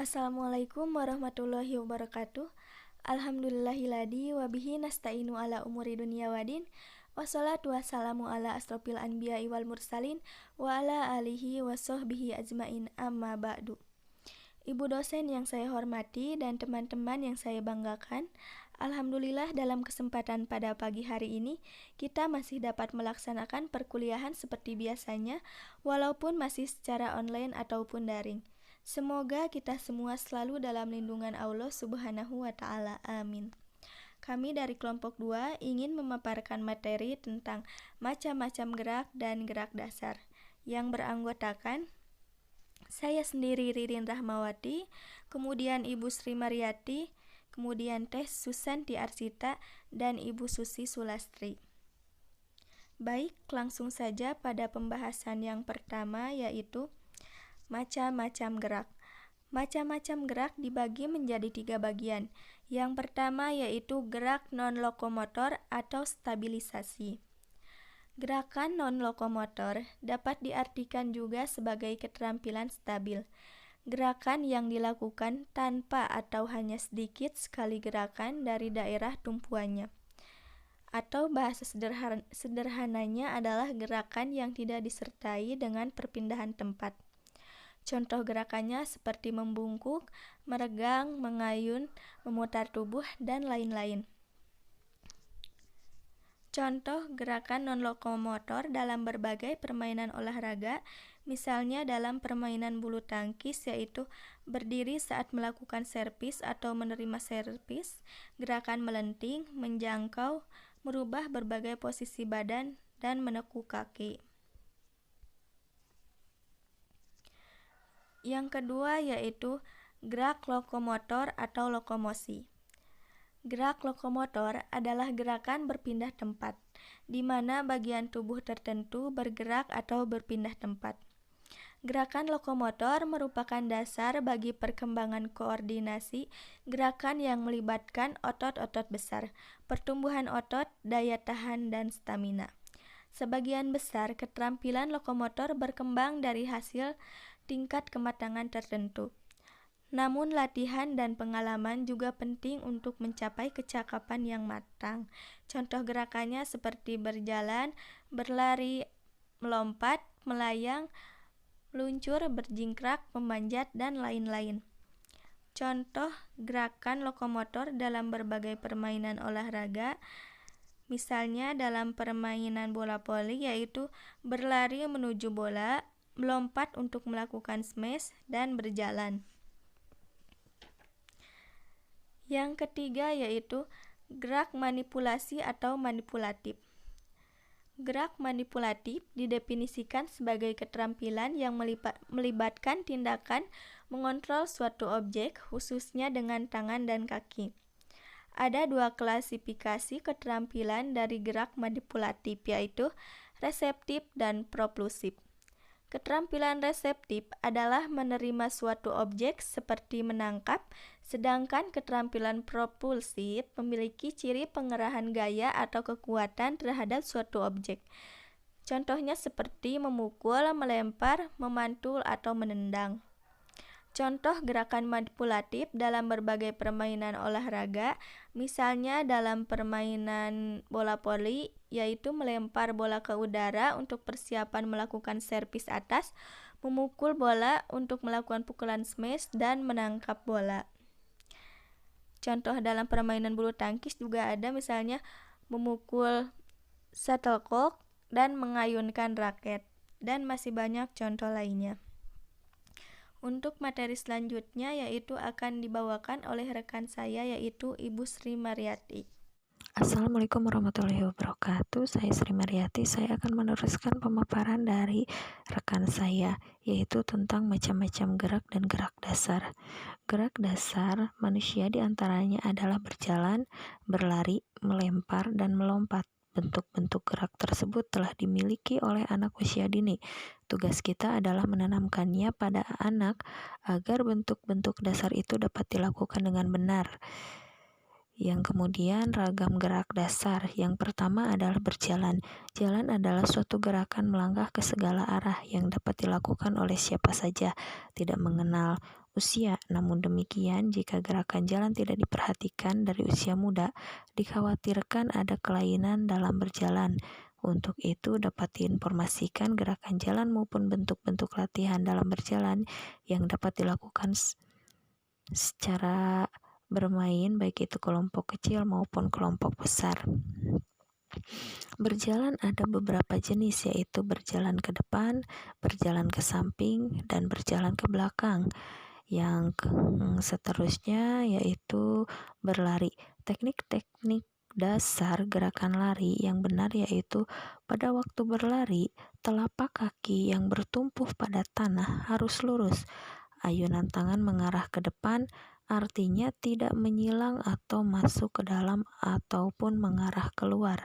Assalamualaikum warahmatullahi wabarakatuh. Alhamdulillahilladzi wabihi nasta'inu ala umuri dunya wadin. Wassalatu wassalamu ala asrofil anbiya'i wal mursalin wa ala alihi wa sahbihi ajmain amma ba'du. Ibu dosen yang saya hormati dan teman-teman yang saya banggakan, Alhamdulillah dalam kesempatan pada pagi hari ini kita masih dapat melaksanakan perkuliahan seperti biasanya walaupun masih secara online ataupun daring. Semoga kita semua selalu dalam lindungan Allah Subhanahu wa Ta'ala. Amin. Kami dari kelompok 2 ingin memaparkan materi tentang macam-macam gerak dan gerak dasar yang beranggotakan saya sendiri Ririn Rahmawati, kemudian Ibu Sri Mariati, kemudian Teh Susanti Arsita, dan Ibu Susi Sulastri. Baik, langsung saja pada pembahasan yang pertama yaitu macam-macam gerak. Macam-macam gerak dibagi menjadi 3 bagian. Yang pertama yaitu gerak non-lokomotor atau stabilisasi. Gerakan non-lokomotor dapat diartikan juga sebagai keterampilan stabil. Gerakan yang dilakukan tanpa atau hanya sedikit sekali gerakan dari daerah tumpuannya. Atau bahasa sederhananya adalah gerakan yang tidak disertai dengan perpindahan tempat. Contoh gerakannya seperti membungkuk, meregang, mengayun, memutar tubuh, dan lain-lain. Contoh gerakan non-lokomotor dalam berbagai permainan olahraga, misalnya dalam permainan bulu tangkis yaitu berdiri saat melakukan servis atau menerima servis, gerakan melenting, menjangkau, merubah berbagai posisi badan, dan menekuk kaki. Yang kedua yaitu gerak lokomotor atau lokomosi. Gerak lokomotor adalah gerakan berpindah tempat, di mana bagian tubuh tertentu bergerak atau berpindah tempat. Gerakan lokomotor merupakan dasar bagi perkembangan koordinasi gerakan yang melibatkan otot-otot besar, pertumbuhan otot, daya tahan, dan stamina. Sebagian besar keterampilan lokomotor berkembang dari hasil tingkat kematangan tertentu. Namun latihan dan pengalaman juga penting untuk mencapai kecakapan yang matang. Contoh gerakannya seperti berjalan, berlari, melompat, melayang, meluncur, berjingkrak, memanjat, dan lain-lain. Contoh gerakan lokomotor dalam berbagai permainan olahraga, misalnya dalam permainan bola voli yaitu berlari menuju bola, melompat untuk melakukan smash, dan berjalan. Yang ketiga yaitu gerak manipulasi atau manipulatif. Gerak manipulatif didefinisikan sebagai keterampilan yang melibatkan tindakan mengontrol suatu objek, khususnya dengan tangan dan kaki. Ada 2 klasifikasi keterampilan dari gerak manipulatif yaitu reseptif dan propulsif. Keterampilan reseptif adalah menerima suatu objek seperti menangkap, sedangkan keterampilan propulsif memiliki ciri pengerahan gaya atau kekuatan terhadap suatu objek. Contohnya seperti memukul, melempar, memantul, atau menendang. Contoh gerakan manipulatif dalam berbagai permainan olahraga, misalnya dalam permainan bola voli, yaitu melempar bola ke udara untuk persiapan melakukan servis atas, memukul bola untuk melakukan pukulan smash, dan menangkap bola. Contoh dalam permainan bulu tangkis juga ada misalnya memukul shuttlecock dan mengayunkan raket, dan masih banyak contoh lainnya. Untuk materi selanjutnya yaitu akan dibawakan oleh rekan saya yaitu Ibu Sri Mariati. Assalamualaikum warahmatullahi wabarakatuh. Saya Sri Mariati. Saya akan meneruskan pemaparan dari rekan saya, yaitu tentang macam-macam gerak dan gerak dasar. Gerak dasar manusia diantaranya adalah berjalan, berlari, melempar, dan melompat. Bentuk-bentuk gerak tersebut telah dimiliki oleh anak usia dini. Tugas kita adalah menanamkannya pada anak agar bentuk-bentuk dasar itu dapat dilakukan dengan benar. Yang kemudian ragam gerak dasar. Yang pertama adalah berjalan. Jalan adalah suatu gerakan melangkah ke segala arah yang dapat dilakukan oleh siapa saja, tidak mengenal usia. Namun demikian, jika gerakan jalan tidak diperhatikan dari usia muda, dikhawatirkan ada kelainan dalam berjalan. Untuk itu dapat diinformasikan gerakan jalan maupun bentuk-bentuk latihan dalam berjalan yang dapat dilakukan secara bermain, baik itu kelompok kecil maupun kelompok besar. Berjalan ada beberapa jenis, yaitu berjalan ke depan, berjalan ke samping, dan berjalan ke belakang. Yang seterusnya yaitu berlari. Teknik-teknik dasar gerakan lari yang benar yaitu pada waktu berlari, telapak kaki yang bertumpu pada tanah harus lurus. Ayunan tangan mengarah ke depan, artinya tidak menyilang atau masuk ke dalam ataupun mengarah keluar.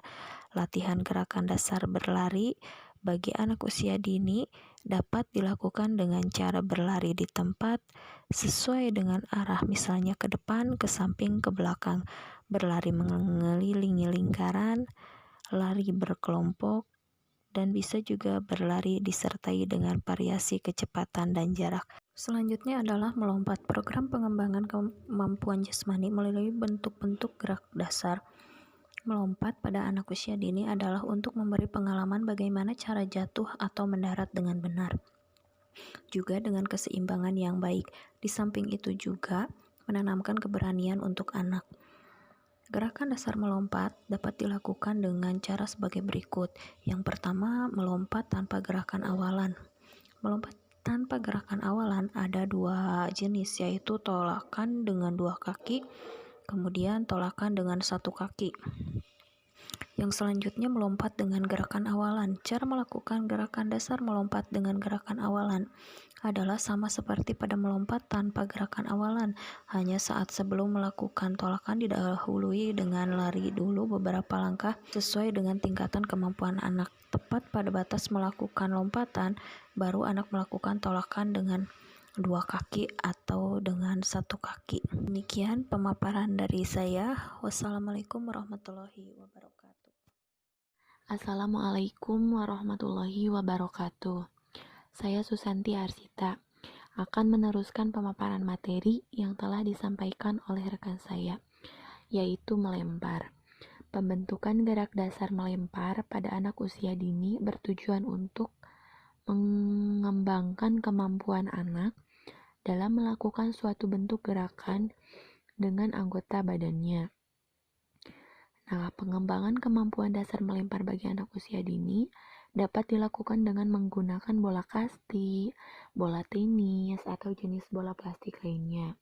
Latihan gerakan dasar berlari bagi anak usia dini dapat dilakukan dengan cara berlari di tempat sesuai dengan arah, misalnya ke depan, ke samping, ke belakang, berlari mengelilingi lingkaran, lari berkelompok, dan bisa juga berlari disertai dengan variasi kecepatan dan jarak. Selanjutnya adalah melompat. Program pengembangan kemampuan jasmani melalui bentuk-bentuk gerak dasar. Melompat pada anak usia dini adalah untuk memberi pengalaman bagaimana cara jatuh atau mendarat dengan benar, juga dengan keseimbangan yang baik. Di samping itu juga menanamkan keberanian untuk anak. Gerakan dasar melompat dapat dilakukan dengan cara sebagai berikut. Yang pertama, melompat tanpa gerakan awalan. Melompat tanpa gerakan awalan ada dua jenis, yaitu tolakan dengan dua kaki, kemudian tolakan dengan satu kaki. Yang selanjutnya melompat dengan gerakan awalan. Cara melakukan gerakan dasar melompat dengan gerakan awalan adalah sama seperti pada melompat tanpa gerakan awalan. Hanya saat sebelum melakukan tolakan didahului dengan lari dulu beberapa langkah sesuai dengan tingkatan kemampuan anak. Tepat pada batas melakukan lompatan, baru anak melakukan tolakan dengan dua kaki atau dengan satu kaki. Demikian pemaparan dari saya. Wassalamualaikum warahmatullahi wabarakatuh. Assalamualaikum warahmatullahi wabarakatuh. Saya Susanti Arsita akan meneruskan pemaparan materi yang telah disampaikan oleh rekan saya, yaitu melempar. Pembentukan gerak dasar melempar pada anak usia dini bertujuan untuk mengembangkan kemampuan anak dalam melakukan suatu bentuk gerakan dengan anggota badannya. Nah, pengembangan kemampuan dasar melempar bagi anak usia dini dapat dilakukan dengan menggunakan bola kasti, bola tenis, atau jenis bola plastik lainnya.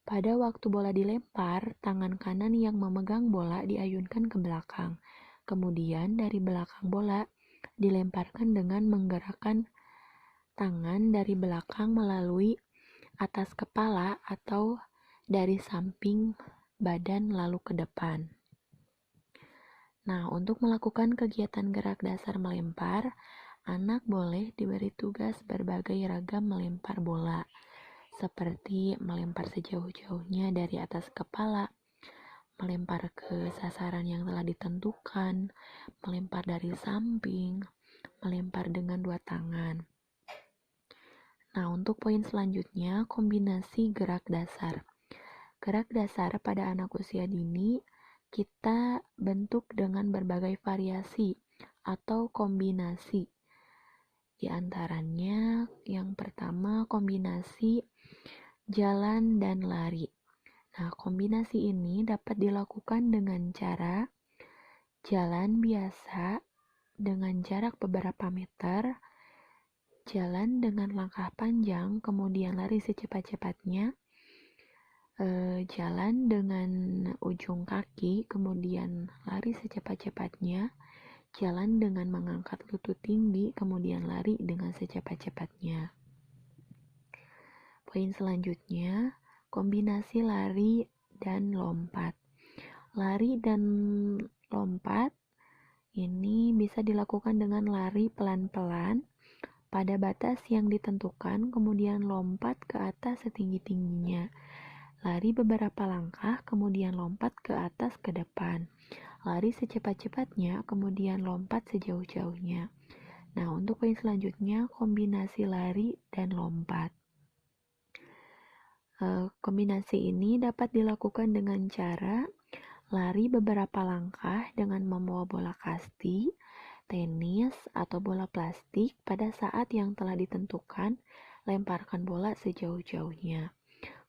Pada waktu bola dilempar, tangan kanan yang memegang bola diayunkan ke belakang. Kemudian dari belakang bola dilemparkan dengan menggerakkan tangan dari belakang melalui atas kepala atau dari samping badan lalu ke depan. Nah, untuk melakukan kegiatan gerak dasar melempar, anak boleh diberi tugas berbagai ragam melempar bola, seperti melempar sejauh-jauhnya dari atas kepala, melempar ke sasaran yang telah ditentukan, melempar dari samping, melempar dengan dua tangan. Nah, untuk poin selanjutnya, kombinasi gerak dasar. Gerak dasar pada anak usia dini kita bentuk dengan berbagai variasi atau kombinasi. Di antaranya yang pertama kombinasi jalan dan lari. Nah, kombinasi ini dapat dilakukan dengan cara jalan biasa dengan jarak beberapa meter, jalan dengan langkah panjang, kemudian lari secepat-cepatnya, jalan dengan ujung kaki, kemudian lari secepat-cepatnya, jalan dengan mengangkat lutut tinggi, kemudian lari dengan secepat-cepatnya. Poin selanjutnya, kombinasi lari dan lompat. Lari dan lompat ini bisa dilakukan dengan lari pelan-pelan pada batas yang ditentukan, kemudian lompat ke atas setinggi-tingginya. Lari beberapa langkah, kemudian lompat ke atas ke depan. Lari secepat-cepatnya, kemudian lompat sejauh-jauhnya. Nah, untuk poin selanjutnya, kombinasi lari dan lompat. Kombinasi ini dapat dilakukan dengan cara lari beberapa langkah dengan membawa bola kasti, tenis, atau bola plastik. Pada saat yang telah ditentukan, lemparkan bola sejauh-jauhnya.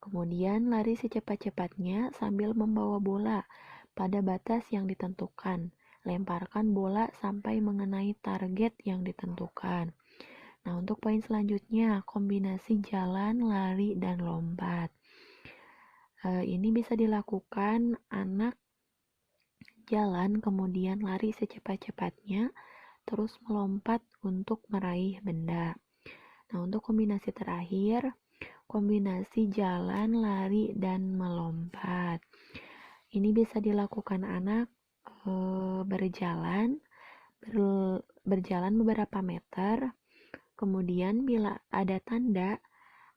Kemudian lari secepat-cepatnya sambil membawa bola pada batas yang ditentukan. Lemparkan bola sampai mengenai target yang ditentukan. Nah, untuk poin selanjutnya, kombinasi jalan, lari, dan lompat. Ini bisa dilakukan anak jalan, kemudian lari secepat-cepatnya, terus melompat untuk meraih benda. Nah, untuk kombinasi terakhir, kombinasi jalan, lari, dan melompat. Ini bisa dilakukan anak berjalan beberapa meter. Kemudian bila ada tanda,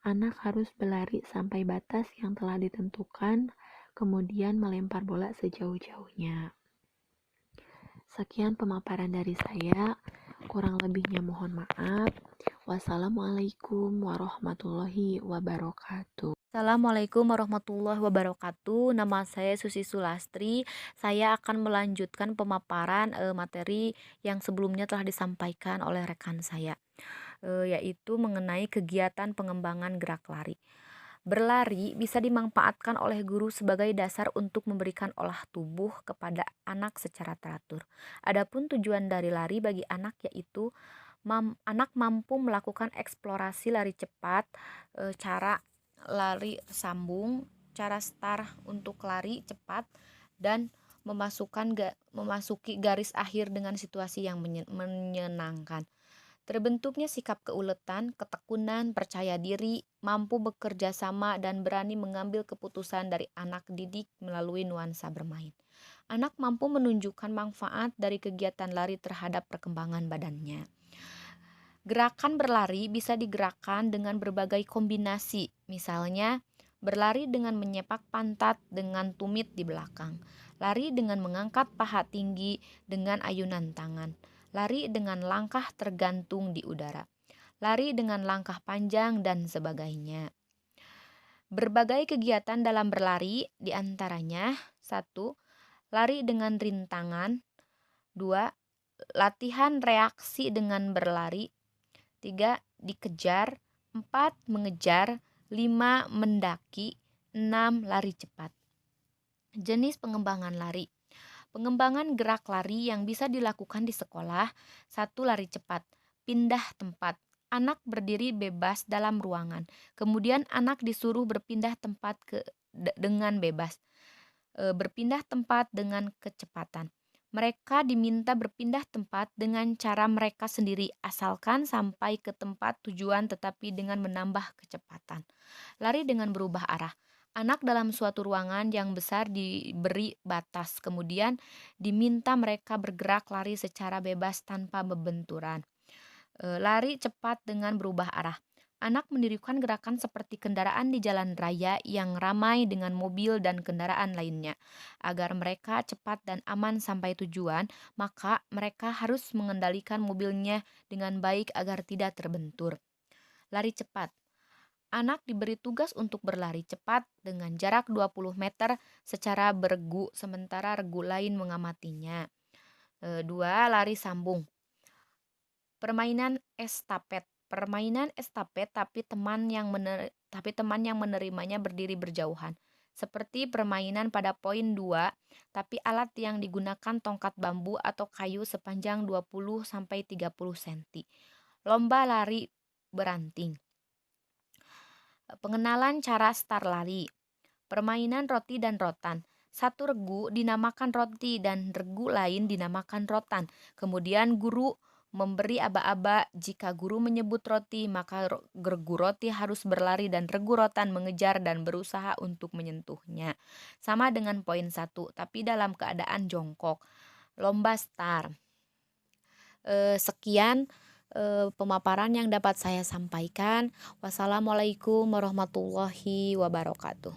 anak harus berlari sampai batas yang telah ditentukan, kemudian melempar bola sejauh-jauhnya. Sekian pemaparan dari saya, kurang lebihnya mohon maaf. Wassalamualaikum warahmatullahi wabarakatuh. Assalamualaikum warahmatullahi wabarakatuh. Nama saya Susi Sulastri. Saya akan melanjutkan pemaparan materi yang sebelumnya telah disampaikan oleh rekan saya, yaitu mengenai kegiatan pengembangan gerak lari. Berlari bisa dimanfaatkan oleh guru sebagai dasar untuk memberikan olah tubuh kepada anak secara teratur. Adapun tujuan dari lari bagi anak yaitu anak mampu melakukan eksplorasi lari cepat, cara lari sambung, cara start untuk lari cepat, dan memasuki garis akhir dengan situasi yang menyenangkan. Terbentuknya sikap keuletan, ketekunan, percaya diri, mampu bekerja sama, dan berani mengambil keputusan dari anak didik melalui nuansa bermain. Anak mampu menunjukkan manfaat dari kegiatan lari terhadap perkembangan badannya. Gerakan berlari bisa digerakkan dengan berbagai kombinasi, misalnya berlari dengan menyepak pantat dengan tumit di belakang, lari dengan mengangkat paha tinggi dengan ayunan tangan, lari dengan langkah tergantung di udara, lari dengan langkah panjang, dan sebagainya. Berbagai kegiatan dalam berlari diantaranya 1. Lari dengan rintangan, 2. Latihan reaksi dengan berlari, 3. Dikejar, 4. Mengejar, 5. Mendaki, 6. Lari cepat. Jenis pengembangan lari. Pengembangan gerak lari yang bisa dilakukan di sekolah. 1. Lari cepat. Pindah tempat. Anak berdiri bebas dalam ruangan. Kemudian anak disuruh berpindah tempat dengan bebas. Berpindah tempat dengan kecepatan. Mereka diminta berpindah tempat dengan cara mereka sendiri, asalkan sampai ke tempat tujuan tetapi dengan menambah kecepatan. Lari dengan berubah arah. Anak dalam suatu ruangan yang besar diberi batas, kemudian diminta mereka bergerak lari secara bebas tanpa berbenturan. Lari cepat dengan berubah arah. Anak menirukan gerakan seperti kendaraan di jalan raya yang ramai dengan mobil dan kendaraan lainnya. Agar mereka cepat dan aman sampai tujuan, maka mereka harus mengendalikan mobilnya dengan baik agar tidak terbentur. Lari cepat. Anak diberi tugas untuk berlari cepat dengan jarak 20 meter secara beregu, sementara regu lain mengamatinya. 2. Lari sambung. Permainan estafet. Permainan estafet tapi teman yang menerimanya berdiri berjauhan. Seperti permainan pada poin 2, tapi alat yang digunakan tongkat bambu atau kayu sepanjang 20-30 cm. Lomba lari beranting. Pengenalan cara start lari. Permainan roti dan rotan. Satu regu dinamakan roti dan regu lain dinamakan rotan. Kemudian guru memberi aba-aba. Jika guru menyebut roti, maka regu roti harus berlari dan regu rotan mengejar dan berusaha untuk menyentuhnya. Sama dengan poin 1, tapi dalam keadaan jongkok. Lomba start. Sekian pemaparan yang dapat saya sampaikan. Wassalamualaikum warahmatullahi wabarakatuh.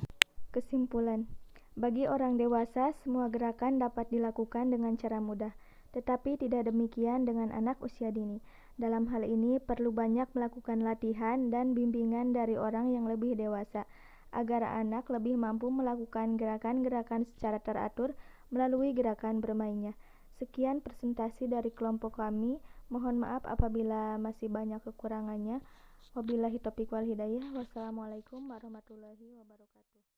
Kesimpulan, bagi orang dewasa, semua gerakan dapat dilakukan dengan cara mudah, tetapi tidak demikian dengan anak usia dini. Dalam hal ini, perlu banyak melakukan latihan dan bimbingan dari orang yang lebih dewasa, agar anak lebih mampu melakukan gerakan-gerakan secara teratur melalui gerakan bermainnya. Sekian presentasi dari kelompok kami. Mohon maaf apabila masih banyak kekurangannya. Wabillahi taufiq wal hidayah. Wassalamualaikum warahmatullahi wabarakatuh.